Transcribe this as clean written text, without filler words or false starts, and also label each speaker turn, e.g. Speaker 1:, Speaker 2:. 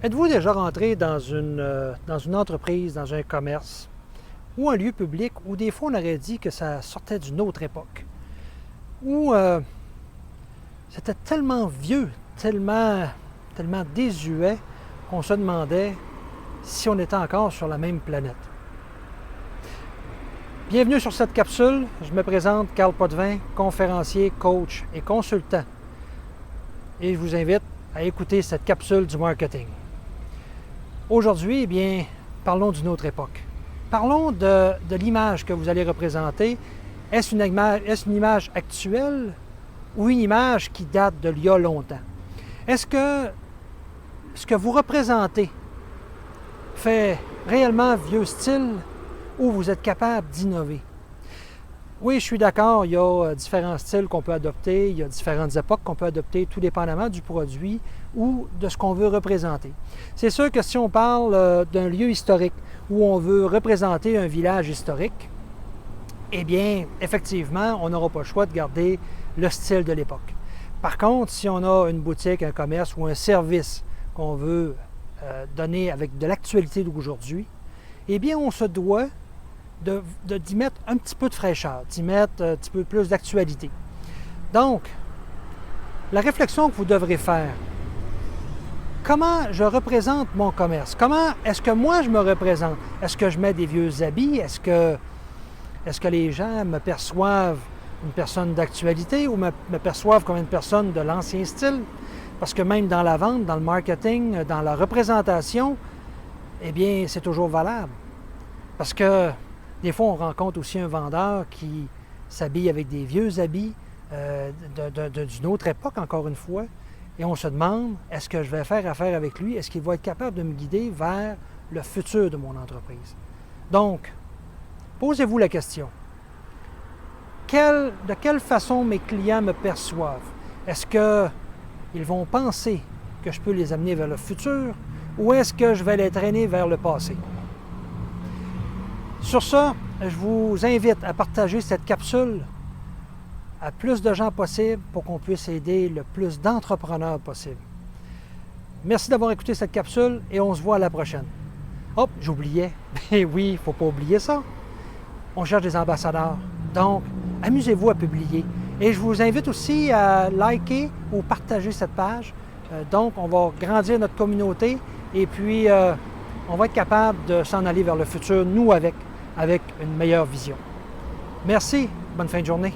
Speaker 1: Êtes-vous déjà rentré dans une entreprise, dans un commerce ou un lieu public où des fois on aurait dit que ça sortait d'une autre époque, où c'était tellement vieux, tellement désuet qu'on se demandait si on était encore sur la même planète. Bienvenue sur cette capsule. Je me présente, Carl Potvin, conférencier, coach et consultant. Et je vous invite à écouter cette capsule du marketing. Aujourd'hui, eh bien, parlons d'une autre époque. Parlons de l'image que vous allez représenter. Est-ce une image actuelle ou une image qui date de l'il y a longtemps? Est-ce que ce que vous représentez fait réellement vieux style ou vous êtes capable d'innover? Oui, je suis d'accord, il y a différents styles qu'on peut adopter, il y a différentes époques qu'on peut adopter, tout dépendamment du produit ou de ce qu'on veut représenter. C'est sûr que si on parle d'un lieu historique où on veut représenter un village historique, eh bien, effectivement, on n'aura pas le choix de garder le style de l'époque. Par contre, si on a une boutique, un commerce ou un service qu'on veut donner avec de l'actualité d'aujourd'hui, eh bien, on se doit d'y mettre un petit peu de fraîcheur, d'y mettre un petit peu plus d'actualité. Donc, la réflexion que vous devrez faire, comment je représente mon commerce? Comment est-ce que moi je me représente? Est-ce que je mets des vieux habits? Est-ce que les gens me perçoivent une personne d'actualité ou me perçoivent comme une personne de l'ancien style? Parce que même dans la vente, dans le marketing, dans la représentation, eh bien, c'est toujours valable. Parce que des fois, on rencontre aussi un vendeur qui s'habille avec des vieux habits d'une autre époque, encore une fois, et on se demande, est-ce que je vais faire affaire avec lui? Est-ce qu'il va être capable de me guider vers le futur de mon entreprise? Donc, posez-vous la question. De quelle façon mes clients me perçoivent? Est-ce qu'ils vont penser que je peux les amener vers le futur ou est-ce que je vais les traîner vers le passé? Sur ça, je vous invite à partager cette capsule à plus de gens possible pour qu'on puisse aider le plus d'entrepreneurs possible. Merci d'avoir écouté cette capsule et on se voit à la prochaine. Hop, j'oubliais. Ben oui, il ne faut pas oublier ça. On cherche des ambassadeurs. Donc, amusez-vous à publier. Et je vous invite aussi à liker ou partager cette page. Donc, on va grandir notre communauté et puis on va être capable de s'en aller vers le futur, nous avec une meilleure vision. Merci, bonne fin de journée.